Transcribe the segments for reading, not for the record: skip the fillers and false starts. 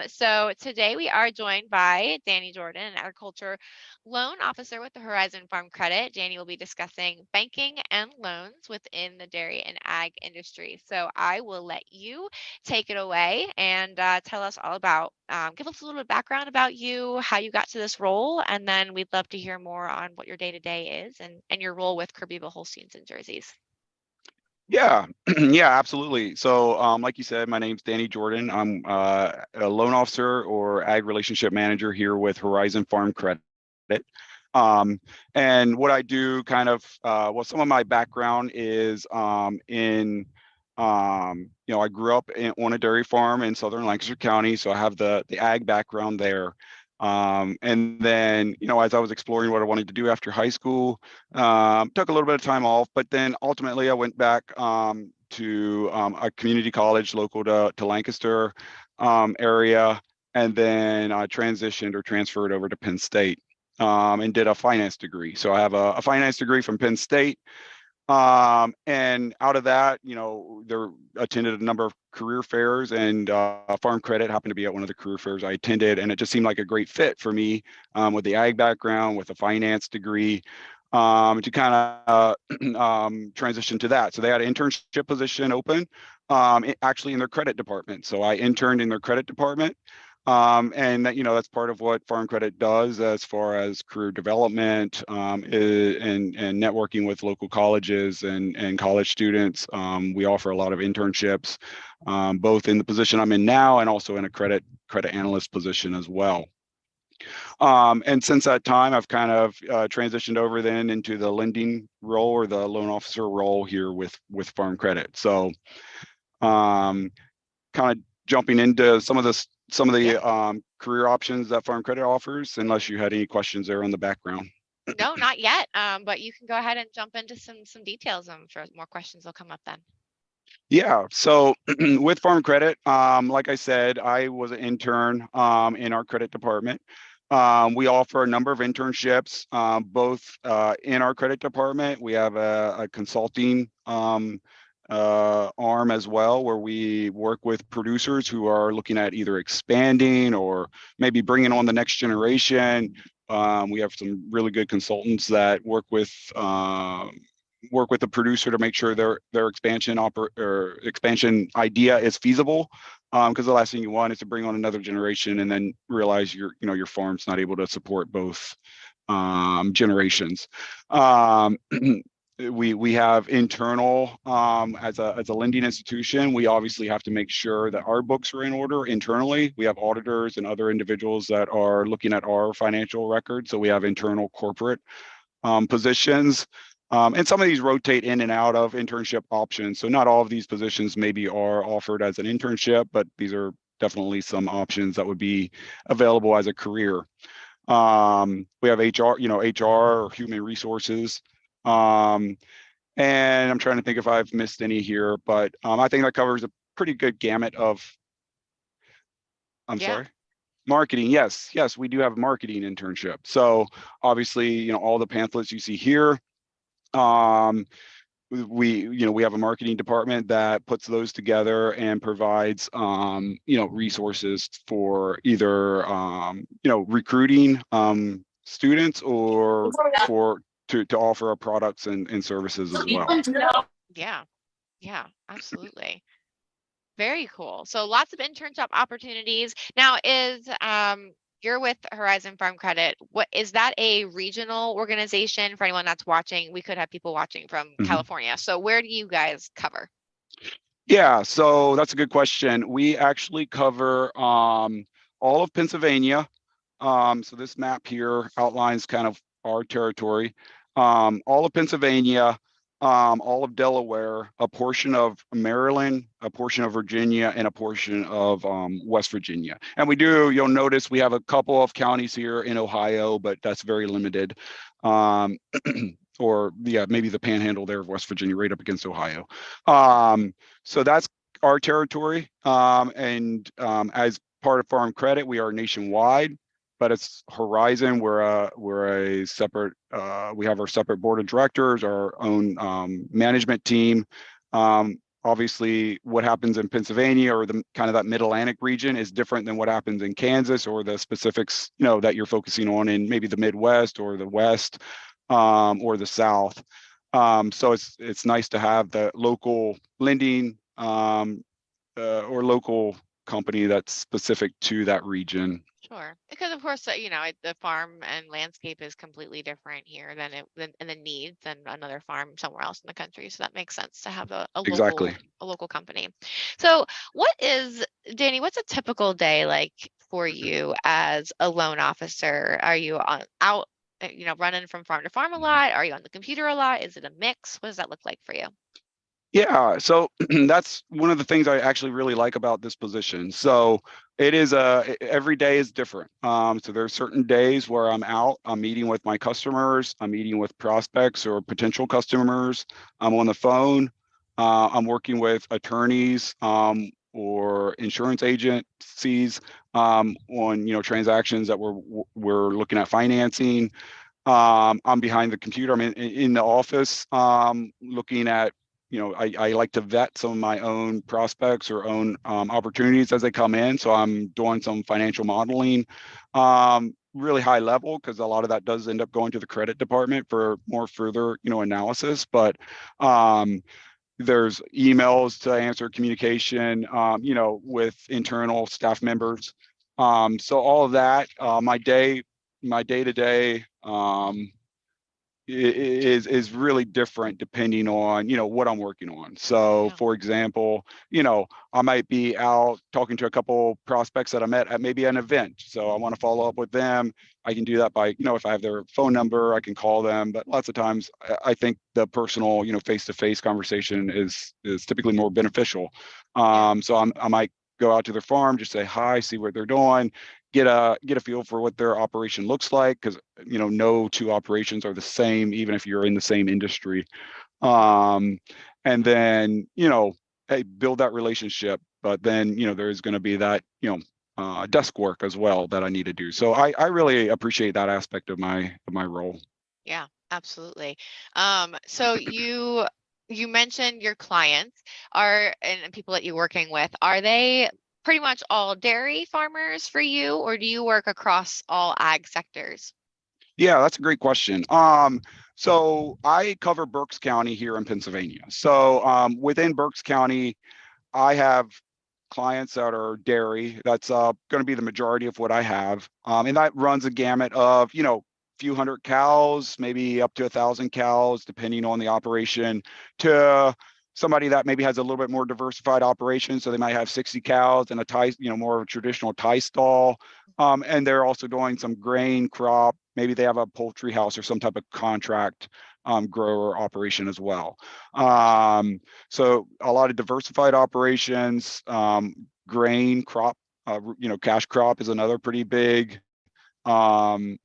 So today we are joined by Danny Jordan, an agriculture loan officer with the Horizon Farm Credit. Danny will be discussing banking and loans within the dairy and ag industry. So I will let you take it away and tell us all about, give us a little bit of background about you, how you got to this role, and then we'd love to hear more on what your day-to-day is and your role with Kirbyville Holsteins and Jerseys. Yeah, yeah, absolutely. So, like you said, my name's Danny Jordan. I'm a loan officer or ag relationship manager here with Horizon Farm Credit. And what I do well, some of my background is I grew up on a dairy farm in southern Lancaster County, so I have the ag background there. And then, as I was exploring what I wanted to do after high school, took a little bit of time off, but then ultimately I went back to a community college local to Lancaster area, and then I transitioned or transferred over to Penn State and did a finance degree. So I have a finance degree from Penn State. And out of that, there attended a number of career fairs, and Farm Credit happened to be at one of the career fairs I attended, and it just seemed like a great fit for me with the ag background, with a finance degree, to kind of transition to that. So they had an internship position open, actually in their credit department. So I interned in their credit department. And that, that's part of what Farm Credit does as far as career development and networking with local colleges and college students. We offer a lot of internships, both in the position I'm in now and also in a credit analyst position as well. And since that time, I've kind of transitioned over then into the lending role or the loan officer role here with Farm Credit. So kind of jumping into some of the career options that Farm Credit offers, unless you had any questions there on the background. No, not yet. But you can go ahead and jump into some details. I'm sure more questions will come up then. Yeah. So with Farm Credit, like I said, I was an intern in our credit department. We offer a number of internships, both in our credit department. We have a consulting arm as well, where we work with producers who are looking at either expanding or maybe bringing on the next generation. We have some really good consultants that work with the producer to make sure their expansion idea is feasible. Because the last thing you want is to bring on another generation and then realize your farm's not able to support both generations. We have internal, as a lending institution, we obviously have to make sure that our books are in order internally. We have auditors and other individuals that are looking at our financial records. So we have internal corporate positions. And some of these rotate in and out of internship options. So not all of these positions maybe are offered as an internship, but these are definitely some options that would be available as a career. We have HR, HR or human resources. And I'm trying to think if I've missed any here, but I think that covers a pretty good gamut of, sorry. Marketing, yes, we do have a marketing internship. So obviously, all the pamphlets you see here, we have a marketing department that puts those together and provides resources for either recruiting students or to offer our products and services as well. Yeah, absolutely. Very cool. So lots of internship opportunities. Now you're with Horizon Farm Credit. What is that, a regional organization? For anyone that's watching, we could have people watching from California. So where do you guys cover? Yeah, so that's a good question. We actually cover all of Pennsylvania. So this map here outlines kind of our territory. All of Pennsylvania, all of Delaware, a portion of Maryland, a portion of Virginia, and a portion of West Virginia. And you'll notice we have a couple of counties here in Ohio, but that's very limited. Or maybe the panhandle there of West Virginia, right up against Ohio. So that's our territory. And as part of Farm Credit, we are nationwide. But it's Horizon. We're a separate. We have our separate board of directors, our own management team. obviously what happens in Pennsylvania or the kind of that mid-Atlantic region is different than what happens in Kansas or the specifics, that you're focusing on in maybe the Midwest or the West, or the South. So it's nice to have the local lending, or local company that's specific to that region. Sure. Because of course, the farm and landscape is completely different here than the needs than another farm somewhere else in the country. So that makes sense to have a Exactly. local company. So Danny, what's a typical day like for you as a loan officer? Are you out, running from farm to farm a lot? Are you on the computer a lot? Is it a mix? What does that look like for you? Yeah, so that's one of the things I actually really like about this position. So it is every day is different. So there's certain days where I'm out, I'm meeting with my customers, I'm meeting with prospects or potential customers. I'm on the phone. I'm working with attorneys, or insurance agencies, on transactions that we're looking at financing. I'm behind the computer. I'm in the office, looking at, I like to vet some of my own prospects or own opportunities as they come in. So I'm doing some financial modeling, really high level, because a lot of that does end up going to the credit department for more further, analysis. But there's emails to answer, communication, with internal staff members. So all of that, my day to day, is really different depending on what I'm working on. So Yeah. for example, I might be out talking to a couple prospects that I met at maybe an event, so I want to follow up with them. I can do that by, if I have their phone number, I can call them. But lots of times I think the personal, face-to-face conversation is typically more beneficial. Yeah. So I might go out to their farm, just say hi, see what they're doing, get a feel for what their operation looks like, because no two operations are the same, even if you're in the same industry. um, and then hey, build that relationship. But then there's going to be that desk work as well that I need to do. So I really appreciate that aspect of my role. Yeah, absolutely. So you mentioned your clients and people that you're working with, are they pretty much all dairy farmers for you, or do you work across all ag sectors? Yeah, that's a great question. So I cover Berks County here in Pennsylvania. So within Berks County, I have clients that are dairy. That's going to be the majority of what I have. And that runs a gamut of, few hundred cows, maybe up to 1,000 cows, depending on the operation, to somebody that maybe has a little bit more diversified operation. So they might have 60 cows and a tie, more of a traditional tie stall. And they're also doing some grain crop. Maybe they have a poultry house or some type of contract grower operation as well. So a lot of diversified operations, grain crop, cash crop is another pretty big um,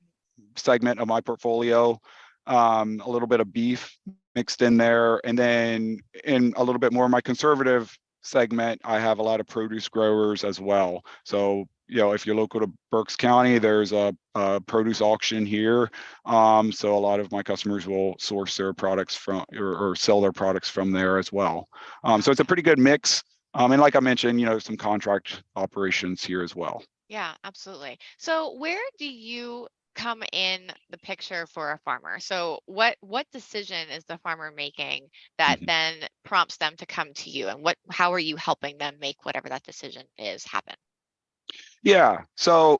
segment of my portfolio. A little bit of beef mixed in there, and then in a little bit more of my conservative segment, I have a lot of produce growers as well. So if you're local to Berks County, there's a produce auction here. So a lot of my customers will source their products from or sell their products from there as well. So it's a Okay. pretty good mix. And like I mentioned, some contract operations here as well. Yeah, absolutely. So where do you come in the picture for a farmer? So what decision is the farmer making that Mhm. then prompts them to come to you, and how are you helping them make whatever that decision is happen? Yeah. So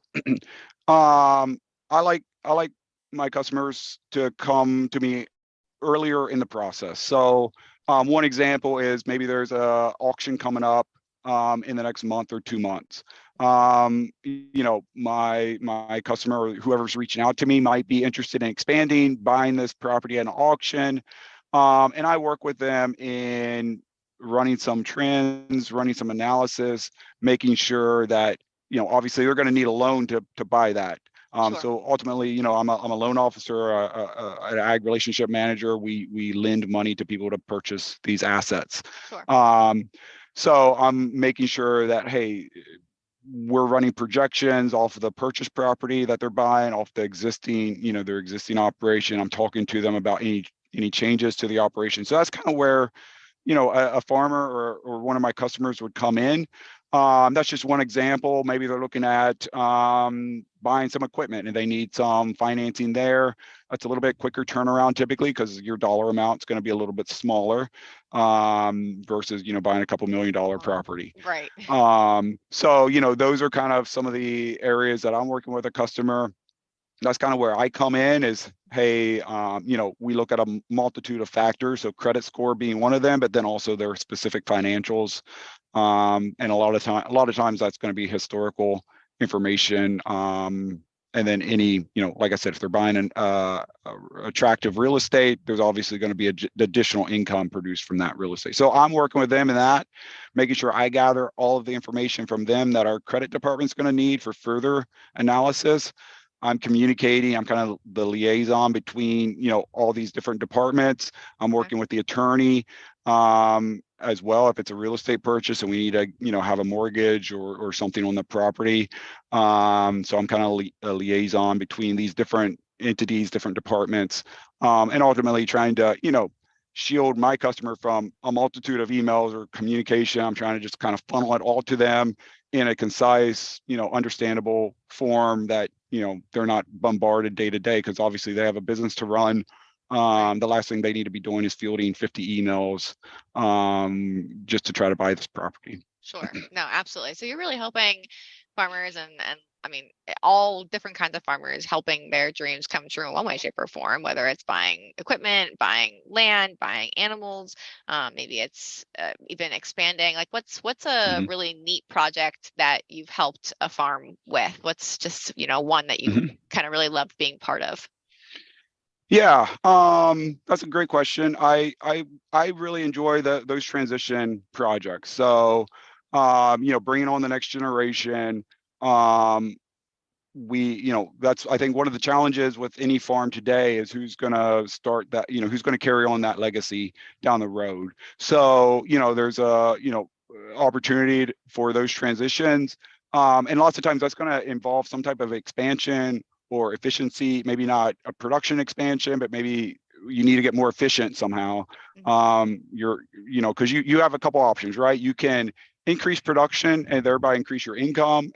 um, I like my customers to come to me earlier in the process. So one example is maybe there's a auction coming up in the next month or 2 months. My customer or whoever's reaching out to me might be interested in expanding, buying this property at an auction. And I work with them in running some trends, running some analysis, making sure that, obviously they're going to need a loan to buy that. Sure. So ultimately, I'm a loan officer, an ag relationship manager. We lend money to people to purchase these assets. Sure. Um, so I'm making sure that, hey, we're running projections off of the purchase property that they're buying, off the existing, their existing operation. I'm talking to them about any changes to the operation. So that's kind of where a farmer or one of my customers would come in. That's just one example. Maybe they're looking at buying some equipment and they need some financing there. That's a little bit quicker turnaround typically because your dollar amount is going to be a little bit smaller versus, buying a couple $1 million property. Right. So, those are kind of some of the areas that I'm working with a customer. That's kind of where I come in is, hey, we look at a multitude of factors, so credit score being one of them, but then also their specific financials. And a lot of times that's going to be historical information. And then any, like I said, if they're buying an attractive real estate, there's obviously going to be additional income produced from that real estate. So I'm working with them in that, making sure I gather all of the information from them that our credit department's going to need for further analysis. I'm communicating. I'm kind of the liaison between, all these different departments. I'm working with the attorney as well if it's a real estate purchase and we need to, have a mortgage or something on the property. So I'm kind of a liaison between these different entities, different departments, and ultimately trying to, shield my customer from a multitude of emails or communication. I'm trying to just kind of funnel it all to them in a concise, understandable form that, they're not bombarded day to day because obviously they have a business to run. The last thing they need to be doing is fielding 50 emails just to try to buy this property. Sure. No, absolutely. So you're really helping farmers and I mean all different kinds of farmers helping their dreams come true in one way, shape, or form, whether it's buying equipment, buying land, buying animals, maybe it's even expanding. Like what's a really neat project that you've helped a farm with? What's just, one that you kind of really loved being part of? Yeah, that's a great question. I really enjoy those transition projects. So, bringing on the next generation. That's I think one of the challenges with any farm today is who's going to start that, who's going to carry on that legacy down the road. So, there's a, opportunity for those transitions. And lots of times that's going to involve some type of expansion or efficiency, maybe not a production expansion, but maybe you need to get more efficient somehow. Because you have a couple options, right? You can increase production and thereby increase your income,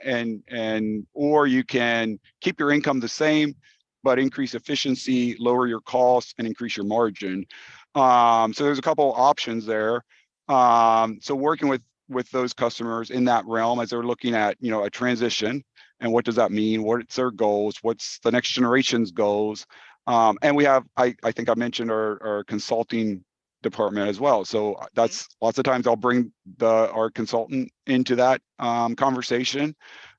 or you can keep your income the same, but increase efficiency, lower your costs, and increase your margin. So there's a couple options there. So working with those customers in that realm as they're looking at, a transition. And what does that mean? What's their goals? What's the next generation's goals? And we have, I think I mentioned our consulting department as well. So that's lots of times I'll bring our consultant into that conversation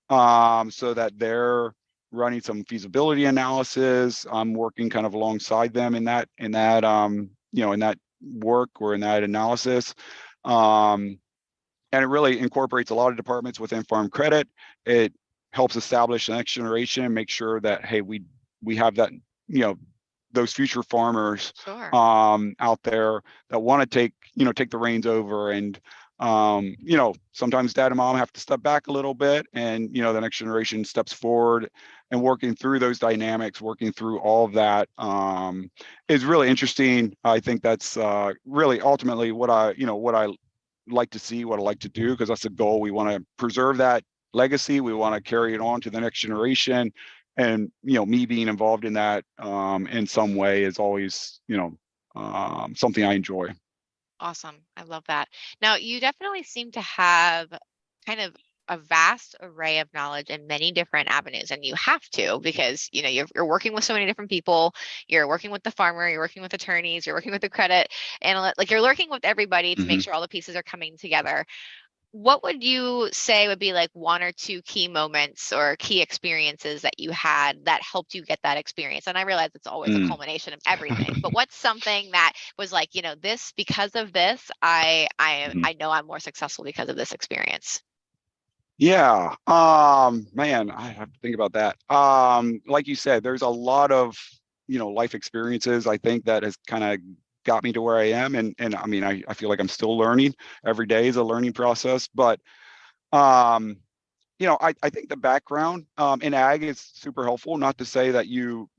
so that they're running some feasibility analysis. I'm working kind of alongside them in that work or in that analysis. And it really incorporates a lot of departments within farm credit. It helps establish the next generation, make sure that, hey, we have that, those future farmers out there that want to take the reins over. And, sometimes dad and mom have to step back a little bit and, the next generation steps forward, and working through those dynamics, working through all of that is really interesting. I think that's really ultimately what I like to see, what I like to do, because that's the goal. We want to preserve that legacy. We want to carry it on to the next generation. And, me being involved in that in some way is always, something I enjoy. Awesome. I love that. Now, you definitely seem to have kind of a vast array of knowledge in many different avenues, and you have to because you're working with so many different people. You're working with the farmer, you're working with attorneys, you're working with the credit analyst, like you're working with everybody to make sure all the pieces are coming together. What would you say would be like one or two key moments or key experiences that you had that helped you get that experience? And I realize it's always a culmination of everything, but what's something that was like, this, because of this, I know I'm more successful because of this experience. Yeah. Man, I have to think about that. Like you said, there's a lot of, life experiences, I think, that has kind of got me to where I am. And I mean, I feel like I'm still learning. Every day is a learning process. But, I think the background in ag is super helpful. Not to say that you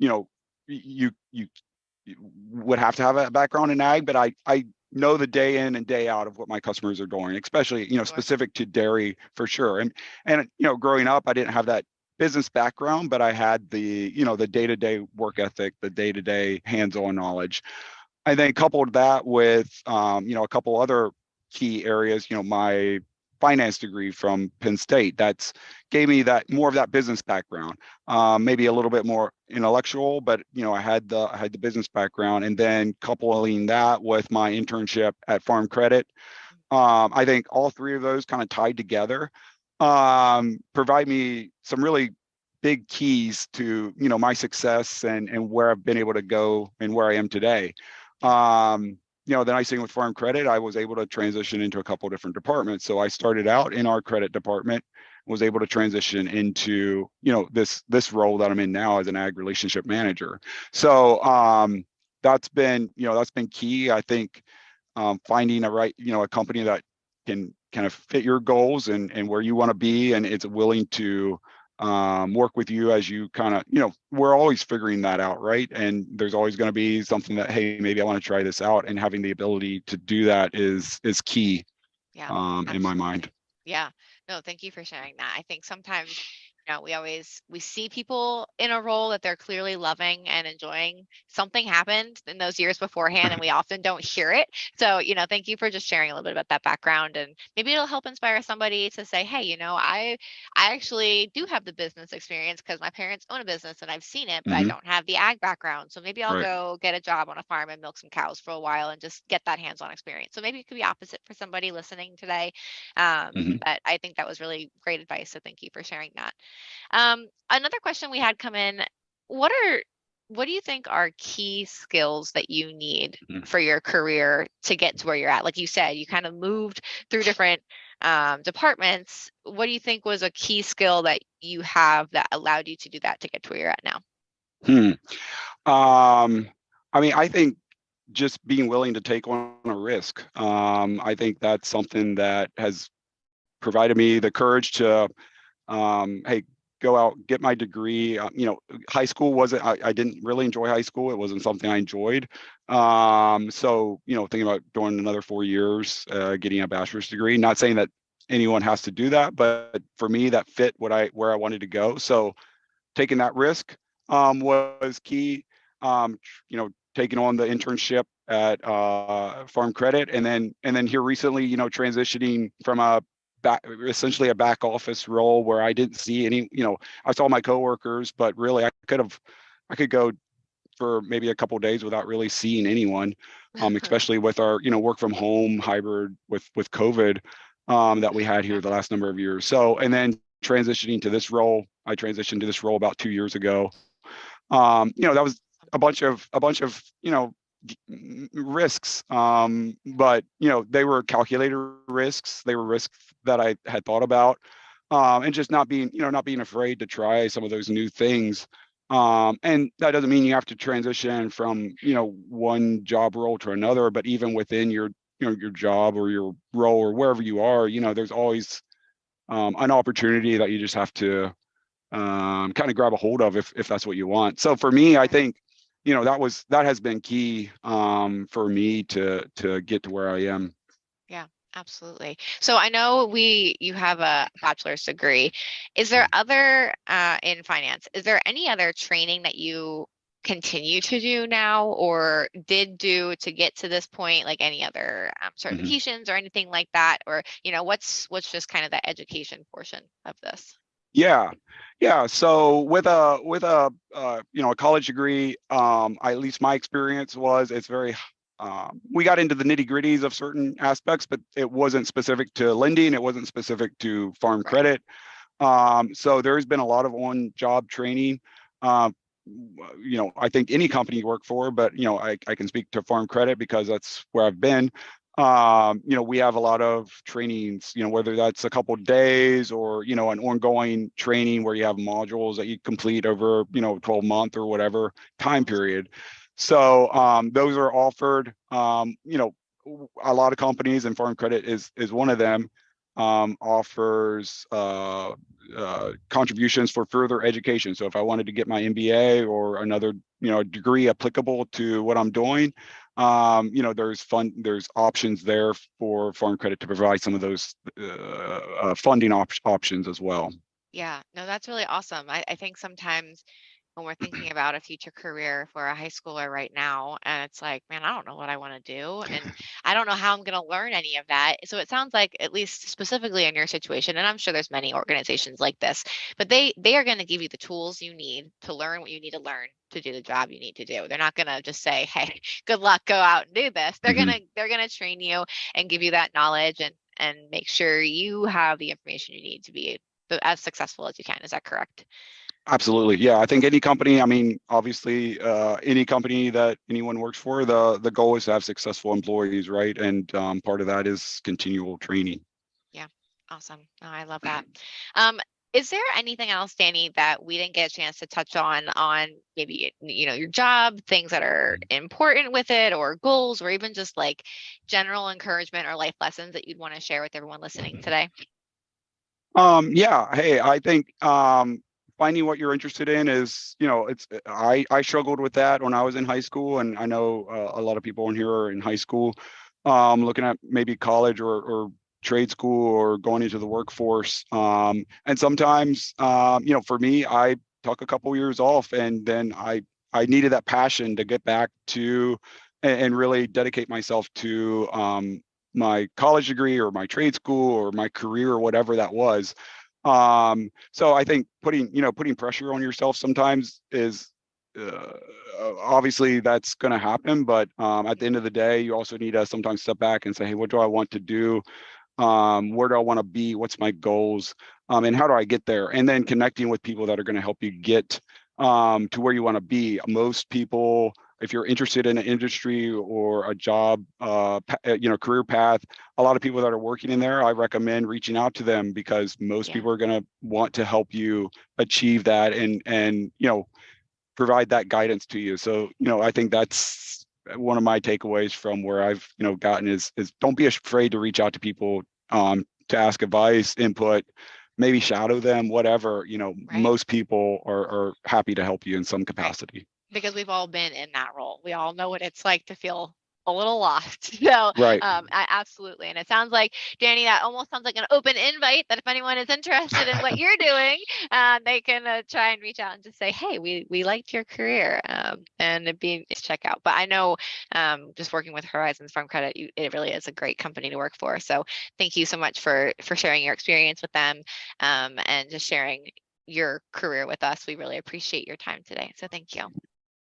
would have to have a background in ag, but I know the day in and day out of what my customers are doing, especially, Sure. specific to dairy for sure. And growing up, I didn't have that business background, but I had the day-to-day work ethic, the day-to-day hands-on knowledge. I think coupled that with, a couple other key areas, my finance degree from Penn State, that's gave me that more of that business background, maybe a little bit more intellectual, but I had the business background, and then coupling that with my internship at Farm Credit, I think all three of those kind of tied together provide me some really big keys to my success and where I've been able to go and where I am today. Yeah. The nice thing with Farm Credit, I was able to transition into a couple of different departments. So I started out in our credit department, was able to transition into this role that I'm in now as an ag relationship manager. So that's been key. I think finding a company that can kind of fit your goals and where you want to be, and it's willing to work with you as you kind of, we're always figuring that out, right? And there's always going to be something that, hey, maybe I want to try this out, and having the ability to do that is key Yeah, in my mind. absolutely. Yeah. No, thank you for sharing that. I think sometimes, we see people in a role that they're clearly loving and enjoying. Something happened in those years beforehand, and we often don't hear it. So, thank you for just sharing a little bit about that background, and maybe it'll help inspire somebody to say, hey, I actually do have the business experience because my parents own a business and I've seen it, but I Hmm. don't have the ag background. So maybe I'll Right. go get a job on a farm and milk some cows for a while and just get that hands-on experience. So maybe it could be opposite for somebody listening today. Hmm. But I think that was really great advice. So thank you for sharing that. Another question we had come in, what are what do you think are key skills that you need for your career to get to where you're at? Like you said, you kind of moved through different departments. What do you think was a key skill that you have that allowed you to do that to get to where you're at now? Hmm. I think just being willing to take on a risk. I think that's something that has provided me the courage to, hey, go out, get my degree. High school wasn't, I didn't really enjoy high school. It wasn't something I enjoyed. So, thinking about doing another 4 years, getting a bachelor's degree, not saying that anyone has to do that, but for me, that fit where I wanted to go. So taking that risk was key. Taking on the internship at Farm Credit, and then here recently, transitioning from essentially a back office role where I didn't see any. I saw my coworkers, but really I could go for maybe a couple of days without really seeing anyone, especially with our work from home hybrid with COVID that we had Yeah. here the last number of years. So, and then transitioning to this role, I transitioned to this role about 2 years ago. That was a bunch of risks, but they were calculated risks. They were risks that I had thought about, and just not being afraid to try some of those new things. And that doesn't mean you have to transition from one job role to another, but even within your job or your role or wherever you are, there's always an opportunity that you just have to kind of grab a hold of if that's what you want. So for me, I think that has been key for me to get to where I am. Yeah, absolutely. So I know you have a bachelor's degree. Is there other in finance? Is there any other training that you continue to do now or did do to get to this point, like any other Mhm. certifications or anything like that? Or, what's just kind of the education portion of this? Yeah, yeah. So with a college degree, at least my experience was it's very. We got into the nitty gritties of certain aspects, but it wasn't specific to lending. It wasn't specific to farm Right. credit. So there's been a lot of on-job training. Um, I think any company you work for, but I can speak to Farm Credit because that's where I've been. We have a lot of trainings, whether that's a couple of days or an ongoing training where you have modules that you complete over 12-month or whatever time period. So those are offered. A lot of companies, and Farm Credit is one of them, offers contributions for further education. So if I wanted to get my MBA or another degree applicable to what I'm doing, there's options there for Farm Credit to provide some of those funding options as well. Yeah, no, that's really awesome. I think sometimes when we're thinking about a future career, if we're a high schooler right now, and it's like, man, I don't know what I want to do, and I don't know how I'm going to learn any of that. So it sounds like, at least specifically in your situation, and I'm sure there's many organizations like this, but they are going to give you the tools you need to learn what you need to learn to do the job you need to do. They're not going to just say, hey, good luck, go out and do this. They're going to train you and give you that knowledge and make sure you have the information you need to be as successful as you can. Is that correct? Absolutely. Yeah. I think any company, I mean, obviously, any company that anyone works for, the goal is to have successful employees, right? And part of that is continual training. Yeah, awesome. Oh, I love that. Um, is there anything else, Danny, that we didn't get a chance to touch on maybe, your job, things that are important with it, or goals, or even just like general encouragement or life lessons that you'd want to share with everyone listening today? Yeah. Hey, I think finding what you're interested in is, I struggled with that when I was in high school, and I know a lot of people in here are in high school, looking at maybe college or trade school or going into the workforce. And sometimes, for me, I took a couple years off, and then I needed that passion to get back to and really dedicate myself to my college degree or my trade school or my career or whatever that was. So I think putting pressure on yourself sometimes is obviously that's going to happen, but at the end of the day, you also need to sometimes step back and say, hey, what do I want to do? Where do I want to be? What's my goals? And how do I get there? And then connecting with people that are going to help you get to where you want to be. Most people, if you're interested in an industry or a job, career path, a lot of people that are working in there, I recommend reaching out to them, because most Yeah, people are going to want to help you achieve that and provide that guidance to you. So, I think that's one of my takeaways from where I've, gotten is don't be afraid to reach out to people, to ask advice, input, maybe shadow them, whatever. right, Most people are happy to help you in some right. capacity. Because we've all been in that role. We all know what it's like to feel a little lost. So, Right. absolutely. And it sounds like, Danny, that almost sounds like an open invite that if anyone is interested in what you're doing, they can try and reach out and just say, hey, we liked your career, and it'd be nice to check out. But I know, just working with Horizons Farm Credit, it really is a great company to work for. So thank you so much for sharing your experience with them, and just sharing your career with us. We really appreciate your time today. So thank you.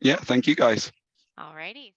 Yeah. Thank you guys. Alrighty.